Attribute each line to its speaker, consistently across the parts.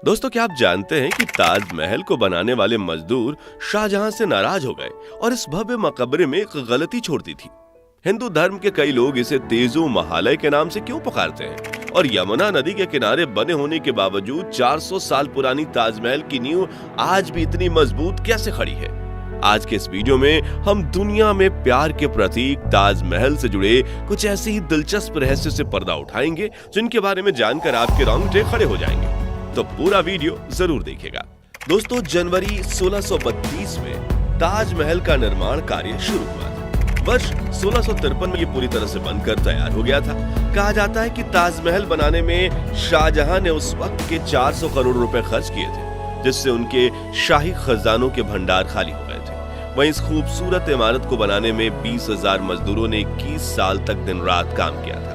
Speaker 1: दोस्तों, क्या आप जानते हैं कि ताजमहल को बनाने वाले मजदूर शाहजहां से नाराज हो गए और इस भव्य मकबरे में एक गलती छोड़ दी थी। हिंदू धर्म के कई लोग इसे तेजो महालय के नाम से क्यों पुकारते हैं और यमुना नदी के किनारे बने होने के बावजूद 400 साल पुरानी ताजमहल की नींव आज भी इतनी मजबूत कैसे खड़ी है। आज के इस वीडियो में हम दुनिया में प्यार के प्रतीक ताजमहल से जुड़े कुछ ऐसे ही दिलचस्प रहस्य से पर्दा उठाएंगे जिनके बारे में जानकर आपके रोंगटे खड़े हो जाएंगे। तो पूरा वीडियो जरूर देखिएगा। दोस्तों, जनवरी 1632 में ताजमहल का निर्माण कार्य शुरू हुआ था। वर्ष 1653 में ये पूरी तरह से बनकर तैयार हो गया था। कहा जाता है कि ताजमहल बनाने में शाहजहां ने उस वक्त के 400 करोड़ रुपए खर्च किए थे, जिससे उनके शाही खजानों के भंडार खाली हो गए थे। वहीं इस खूबसूरत इमारत को बनाने में 20,000 मजदूरों ने 21 साल तक दिन रात काम किया था।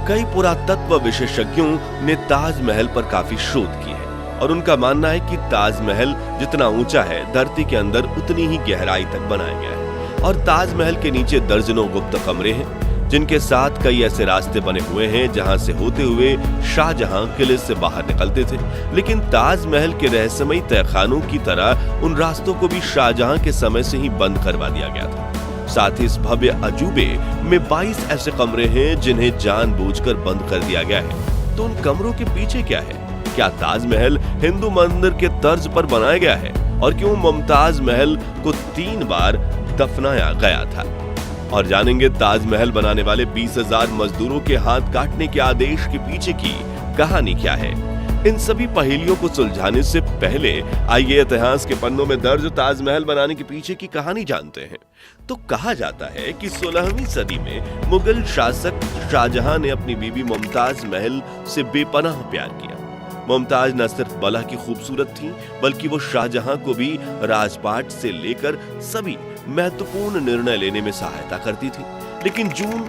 Speaker 1: कई पुरातत्व विशेषज्ञों ने ताजमहल पर काफी शोध की है और उनका मानना है कि ताजमहल जितना ऊंचा है, धरती के अंदर उतनी ही गहराई तक बनाया गया है और ताजमहल के नीचे दर्जनों गुप्त कमरे हैं, जिनके साथ कई ऐसे रास्ते बने हुए हैं जहां से होते हुए शाहजहां किले से बाहर निकलते थे। लेकिन ताजमहल के रहस्यमयी तहखानों की तरह उन रास्तों को भी शाहजहां के समय से ही बंद करवा दिया गया था। साथ ही इस भव्य अजूबे में 22 ऐसे कमरे हैं जिन्हें जानबूझकर बंद कर दिया गया है। तो उन कमरों के पीछे क्या है? क्या ताजमहल हिंदू मंदिर के तर्ज पर बनाया गया है? और क्यों मुमताज महल को 3 बार दफनाया गया था? और जानेंगे ताजमहल बनाने वाले 20,000 मजदूरों के हाथ काटने के आदेश के पीछे की कहानी क्या है। इन सभी पहेलियों को सुलझाने से पहले आइए इतिहास के पन्नों में दर्ज ताजमहल बनाने के पीछे की कहानी जानते हैं। तो कहा जाता है कि 16वीं सदी में मुगल शासक शाहजहां ने अपनी बीवी मुमताज महल से बेपनाह प्यार किया। मुमताज न सिर्फ बला की खूबसूरत थी, बल्कि वो शाहजहां को भी राजपाट से लेकर सभी महत्वपूर्ण निर्णय लेने में सहायता करती थी। लेकिन जून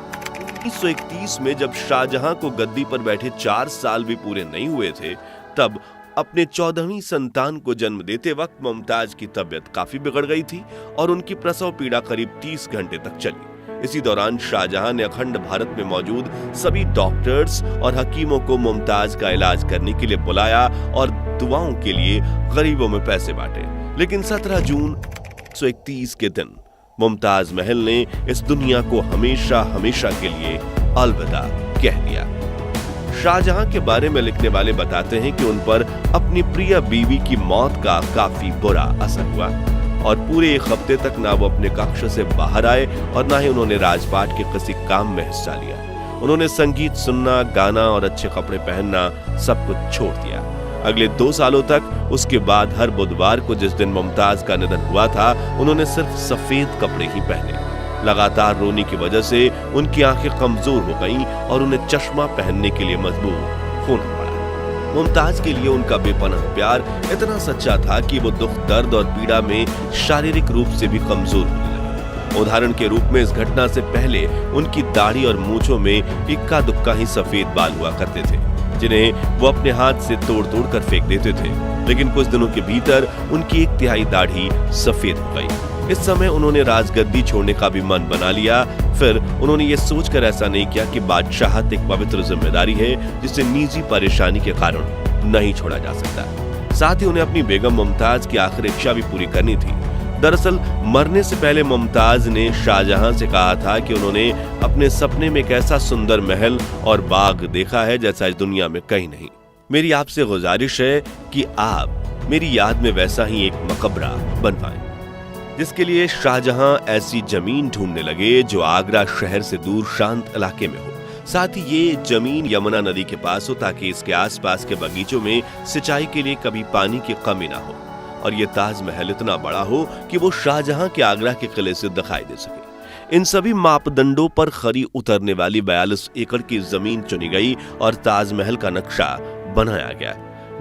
Speaker 1: 1931 में जब शाहजहां को गद्दी पर बैठे 4 साल भी पूरे नहीं हुए थे, तब अपने 14वीं संतान को जन्म देते वक्त मुमताज की तबीयत काफी बिगड़ गई थी और उनकी प्रसव पीड़ा करीब 30 घंटे तक चली। इसी दौरान शाहजहां ने अखंड भारत में मौजूद सभी डॉक्टर्स और हकीमों को मुमताज का इलाज करने के लिए बुलाया और दुआओं के लिए गरीबों में पैसे बांटे। लेकिन 17 जून 1931 के दिन मुमताज महल ने इस दुनिया को हमेशा हमेशा के लिए अलविदा कह दिया। शाहजहां के बारे में लिखने वाले बताते हैं कि उन पर अपनी प्रिय बीवी की मौत का काफी बुरा असर हुआ और पूरे 1 हफ्ते तक ना वो अपने कक्ष से बाहर आए और ना ही उन्होंने राजपाट के किसी काम में हिस्सा लिया। उन्होंने संगीत सुनना, गाना और अच्छे कपड़े पहनना सब कुछ छोड़ दिया। अगले 2 सालों तक उसके बाद हर बुधवार को जिस दिन मुमताज का निधन हुआ था, उन्होंने सिर्फ सफेद कपड़े ही पहने। लगातार रोने की वजह से उनकी आंखें कमजोर हो गईं और उन्हें चश्मा पहनने के लिए मजबूर होना पड़ा। मुमताज के लिए उनका बेपनाह प्यार इतना सच्चा था कि वो दुख, दर्द और पीड़ा में शारीरिक रूप से भी कमजोर होने लगे। उदाहरण के रूप में इस घटना से पहले उनकी दाढ़ी और मूंछों में इक्का दुक्का ही सफेद बाल हुआ करते थे, जिन्हें वो अपने हाथ से तोड़ तोड़ कर फेंक देते थे। लेकिन कुछ दिनों के भीतर उनकी 1/3 दाढ़ी सफेद हो गई। इस समय उन्होंने राजगद्दी छोड़ने का भी मन बना लिया। फिर उन्होंने ये सोचकर ऐसा नहीं किया कि बादशाहत एक पवित्र जिम्मेदारी है जिसे निजी परेशानी के कारण नहीं छोड़ा जा सकता। साथ ही उन्हें अपनी बेगम मुमताज की आखिरी इच्छा भी पूरी करनी थी। दरअसल मरने से पहले मुमताज ने शाहजहां से कहा था कि उन्होंने अपने सपने में एक ऐसा सुंदर महल और बाग देखा है जैसा इस दुनिया में कहीं नहीं। मेरी आपसे गुजारिश है कि आप मेरी याद में वैसा ही एक मकबरा बनवाएं। जिसके लिए शाहजहां ऐसी जमीन ढूंढने लगे जो आगरा शहर से दूर शांत इलाके में हो। साथ ही ये जमीन यमुना नदी के पास हो ताकि इसके आसपास के बगीचों में सिंचाई के लिए कभी पानी की कमी ना हो और ये ताजमहल इतना बड़ा हो कि वो शाहजहां के आगरा के किले से दिखाई दे सके। इन सभी मापदंडों पर खरी उतरने वाली 42 एकड़ की जमीन चुनी गई और ताजमहल का नक्शा बनाया गया,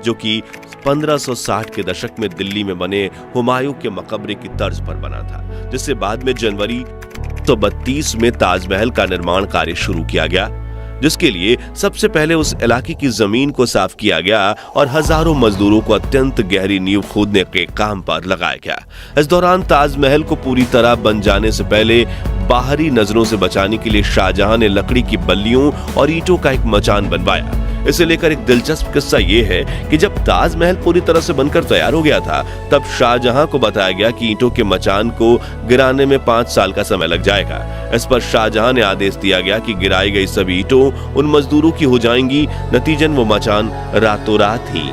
Speaker 1: जो कि 1560 के दशक में दिल्ली में बने हुमायूं के मकबरे की तर्ज पर बना था, जिससे बाद में जनवरी 1932 में ताजमहल का निर्माण कार्य शुरू किया गया, जिसके लिए सबसे पहले उस इलाके की जमीन को साफ किया गया और हजारों मजदूरों को अत्यंत गहरी नींव खोदने के काम पर लगाया गया। इस दौरान ताजमहल को पूरी तरह बन जाने से पहले बाहरी नजरों से बचाने के लिए शाहजहां ने लकड़ी की बल्लियों और ईंटों का एक मचान बनवाया। इसे लेकर एक दिलचस्प किस्सा ये है कि जब ताजमहल पूरी तरह से बनकर तैयार हो गया था, तब शाहजहां को बताया गया कि ईंटों के मचान को गिराने में 5 साल का समय लग जाएगा। इस पर शाहजहां ने आदेश दिया गया कि गिराई गई सभी ईंटों उन मजदूरों की हो जाएंगी। नतीजन वो मचान रातों रात ही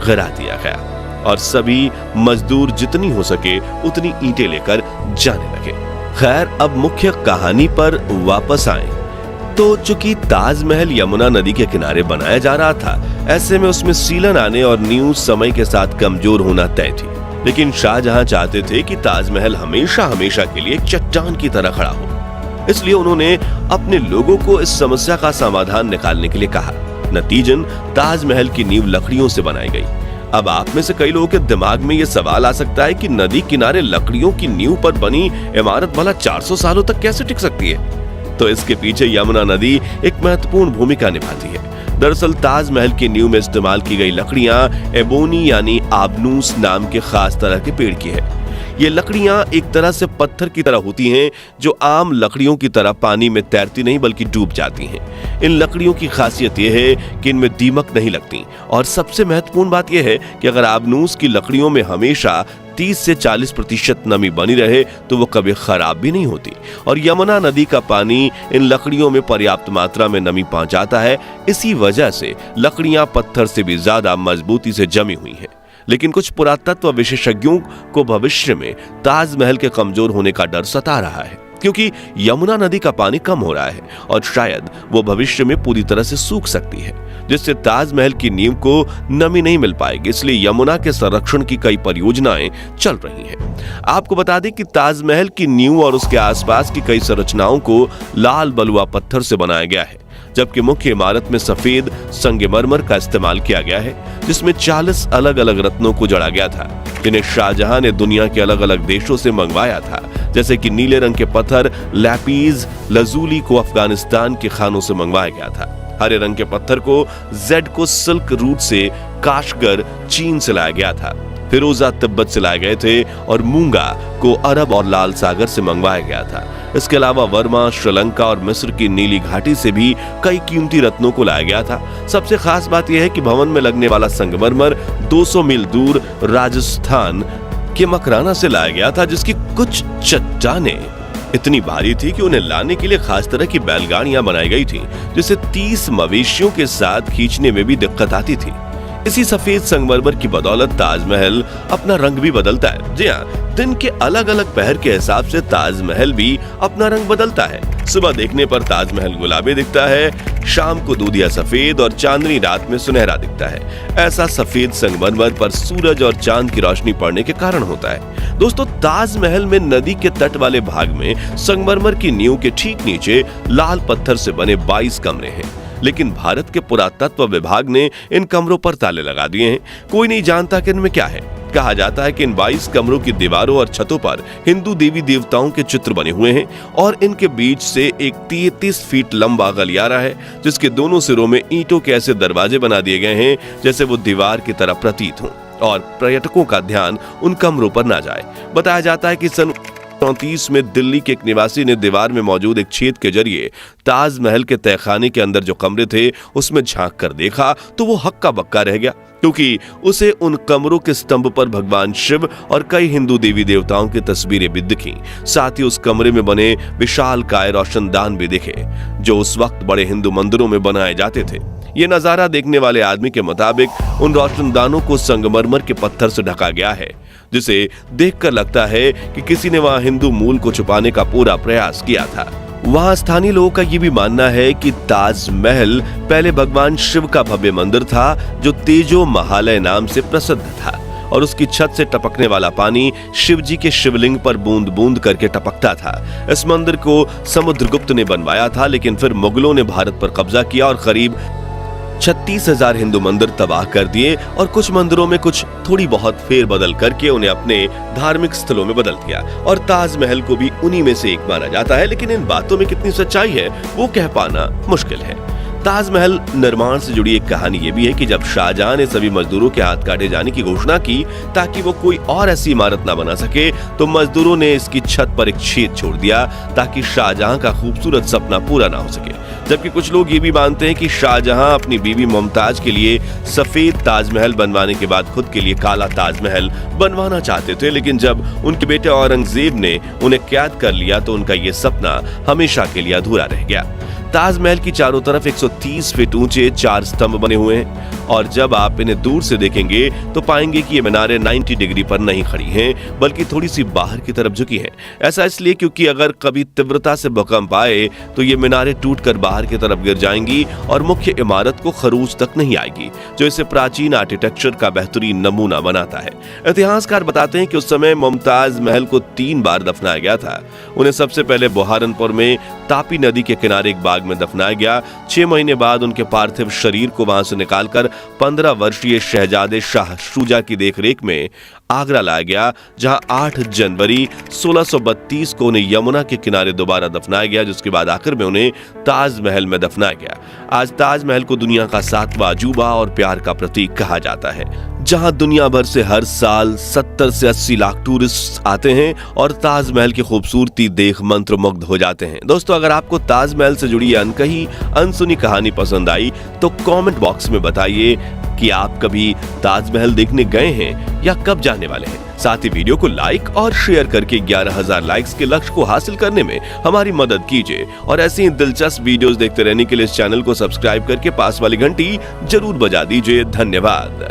Speaker 1: गिरा दिया गया और सभी मजदूर जितनी हो सके उतनी ईंटें लेकर जाने लगे। खैर, अब मुख्य कहानी पर वापस आए तो चूंकि ताजमहल यमुना नदी के किनारे बनाया जा रहा था, ऐसे में उसमें सीलन आने और नींव समय के साथ कमजोर होना तय थी। लेकिन शाहजहां चाहते थे कि ताजमहल हमेशा हमेशा के लिए एक चट्टान की तरह खड़ा हो। इसलिए उन्होंने अपने लोगों को इस समस्या का समाधान निकालने के लिए कहा। नतीजन ताजमहल की नींव लकड़ियों से बनाई गई। अब आप में से कई लोगों के दिमाग में यह सवाल आ सकता है कि नदी किनारे लकड़ियों की नींव पर बनी इमारत भला 400 सालों तक कैसे टिक सकती है? तो इसके पीछे यमुना नदी एक महत्वपूर्ण भूमिका निभाती है। दरअसल ताजमहल की नींव में इस्तेमाल की गई लकड़ियां एबोनी यानी आबनूस नाम के खास तरह के पेड़ की है। ये लकड़ियां एक तरह से पत्थर की तरह होती हैं, जो आम लकड़ियों की तरह पानी में तैरती नहीं बल्कि डूब जाती हैं। इन लकड़ियों की खासियत यह है कि इनमें दीमक नहीं लगती और सबसे महत्वपूर्ण बात यह है कि अगर आबनूस की लकड़ियों में हमेशा 30 से 40% नमी बनी रहे तो वो कभी खराब भी नहीं होती। और यमुना नदी का पानी इन लकड़ियों में पर्याप्त मात्रा में नमी पहुंचाता है। इसी वजह से लकड़ियां पत्थर से भी ज्यादा मजबूती से जमी हुई हैं। लेकिन कुछ पुरातत्व विशेषज्ञों को भविष्य में ताजमहल के कमजोर होने का डर सता रहा है, क्योंकि यमुना नदी का पानी कम हो रहा है और शायद वो भविष्य में पूरी तरह से सूख सकती है, जिससे ताजमहल की नींव को नमी नहीं मिल पाएगी। इसलिए यमुना के संरक्षण की कई परियोजनाएं चल रही हैं। आपको बता दें कि ताजमहल की नींव और उसके आसपास की कई संरचनाओं को लाल बलुआ पत्थर से बनाया गया है, जबकि मुख्य इमारत में सफेद संगमरमर का इस्तेमाल किया गया है, जिसमें 40 अलग अलग रत्नों को जड़ा गया था, जिन्हें शाहजहां ने दुनिया के अलग अलग देशों से मंगवाया था। जैसे कि नीले रंग के पत्थर लैपीज लजूली को अफगानिस्तान के खानों से मंगवाया गया था। हरे रंग के पत्थर को जेड को सिल्क रूट से काशगर चीन से लाया गया था। फिरोजा तिब्बत से लाए गए थे और मूंगा को अरब और लाल सागर से मंगवाया गया था। इसके अलावा वर्मा, श्रीलंका और मिस्र की नीली घाटी से भी कई कीमती रत्नों को लाया गया था। सबसे खास बात यह है कि भवन में लगने वाला संगमरमर 200 मील दूर राजस्थान के मकराना से लाया गया था, जिसकी कुछ चट्टानें इतनी भारी थी कि उन्हें लाने के लिए खास तरह की बैलगाड़ियां बनाई गई थी, जिसे 30 मवेशियों के साथ खींचने में भी दिक्कत आती थी। इसी सफेद संगमरमर की बदौलत ताजमहल अपना रंग भी बदलता है। जी हाँ, दिन के अलग अलग पहर के हिसाब से ताजमहल भी अपना रंग बदलता है। सुबह देखने पर ताजमहल गुलाबी दिखता है, शाम को दूधिया सफेद और चांदनी रात में सुनहरा दिखता है। ऐसा सफेद संगमरमर पर सूरज और चांद की रोशनी पड़ने के कारण होता है। दोस्तों, ताजमहल में नदी के तट वाले भाग में संगमरमर की नींव के ठीक नीचे लाल पत्थर से बने 22 कमरे हैं, लेकिन भारत के पुरातत्व विभाग ने इन कमरों पर ताले लगा दिए हैं। कोई नहीं जानता कि इनमें क्या है। कहा जाता है कि इन 22 कमरों की दीवारों और छतों पर हिंदू देवी देवताओं के चित्र बने हुए हैं और इनके बीच से एक 33 फीट लंबा गलियारा है, जिसके दोनों सिरों में ईंटों के ऐसे दरवाजे बना दिए गए हैं जैसे वो दीवार की तरह प्रतीत हों और पर्यटकों का ध्यान उन कमरों पर ना जाए। बताया जाता है कि सन 1934 में दिल्ली के एक निवासी ने दीवार में मौजूद एक छेद के जरिए ताजमहल के तहखाने के अंदर जो कमरे थे उसमें झांक कर देखा तो वो हक्का बक्का रह गया, क्योंकि उसे उन कमरों के स्तंभ पर भगवान शिव और कई हिंदू देवी देवताओं की तस्वीरें भी दिखीं। साथ ही उस कमरे में बने विशालकाय रोशनदान भी दिखे, जो उस वक्त बड़े हिंदू मंदिरों में बनाए जाते थे। ये नजारा देखने वाले आदमी के मुताबिक उन रोशनदानों को संगमरमर के पत्थर से ढका गया है, जिसे देखकर लगता है कि किसी ने वहां हिंदू मूल को छुपाने का पूरा प्रयास किया था। वहां स्थानीय लोगों का ये भी मानना है कि ताजमहल पहले भगवान शिव का भव्य मंदिर था, जो तेजो महालय नाम से प्रसिद्ध था और उसकी छत से टपकने वाला पानी शिव जी के शिवलिंग पर बूंद बूंद करके टपकता था। इस मंदिर को समुद्रगुप्त ने बनवाया था, लेकिन फिर मुगलों ने भारत पर कब्जा किया और करीब 36,000 हिंदू मंदिर तबाह कर दिए और कुछ मंदिरों में कुछ थोड़ी बहुत फेर बदल करके उन्हें अपने धार्मिक स्थलों में बदल दिया और ताजमहल को भी उन्हीं में से एक माना जाता है। लेकिन इन बातों में कितनी सच्चाई है वो कह पाना मुश्किल है। ताजमहल निर्माण से जुड़ी एक कहानी ये भी है कि जब शाहजहां ने सभी मजदूरों के हाथ काटे जाने की घोषणा की ताकि वो कोई और ऐसी इमारत ना बना सके, तो मजदूरों ने इसकी छत पर एक छेद छोड़ दिया ताकि शाहजहां का खूबसूरत सपना पूरा ना हो सके। जबकि कुछ लोग ये भी मानते हैं कि शाहजहां अपनी बीवी मुमताज के लिए सफेद ताजमहल बनवाने के बाद खुद के लिए काला ताजमहल बनवाना चाहते थे, लेकिन जब उनके बेटे औरंगजेब ने उन्हें कैद कर लिया तो उनका ये सपना हमेशा के लिए अधूरा रह गया। ताजमहल की चारों तरफ 130 फीट ऊंचे 4 स्तंभ बने हुए हैं और जब आप इन्हें दूर से देखेंगे तो पाएंगे कि ये मीनारें 90 डिग्री पर नहीं खड़ी हैं, बल्कि थोड़ी सी बाहर की तरफ झुकी हैं। ऐसा इसलिए क्योंकि अगर कभी तीव्रता से भूकंप आए तो ये मीनारें टूटकर बाहर की तरफ गिर जाएंगी और मुख्य इमारत को खरूज तक नहीं आएगी, जो इसे प्राचीन आर्किटेक्चर का बेहतरीन नमूना बनाता है। इतिहासकार बताते हैं कि उस समय मुमताज महल को 3 बार दफनाया गया था। उन्हें सबसे पहले बुहारनपुर में तापी नदी के किनारे एक बाग में दफनाया गया। 6 महीने बाद उनके पार्थिव शरीर को वहां से निकालकर 15 वर्षीय शहजादे शाह शुजा की देखरेख में आगरा लाया गया, जहां 8 जनवरी 1632 को उन्हें यमुना के किनारे दोबारा दफनाया गया, जिसके बाद आखिर में उन्हें ताजमहल में दफनाया गया। आज ताजमहल को दुनिया का 7वां अजूबा और प्यार का प्रतीक कहा जाता है, जहां दुनिया भर से हर साल 70 से 80 लाख टूरिस्ट आते हैं और ताजमहल की खूबसूरती देख मंत्रमुग्ध हो जाते हैं। दोस्तों, अगर आपको ताजमहल से जुड़ी अनकही अनसुनी कहानी पसंद आई तो कमेंट बॉक्स में बताइए कि आप कभी ताजमहल देखने गए हैं या कब जाने वाले हैं। साथ ही वीडियो को लाइक और शेयर करके 11,000 लाइक्स के लक्ष्य को हासिल करने में हमारी मदद कीजिए और ऐसी ही दिलचस्प वीडियोस देखते रहने के लिए इस चैनल को सब्सक्राइब करके पास वाली घंटी जरूर बजा दीजिए। धन्यवाद।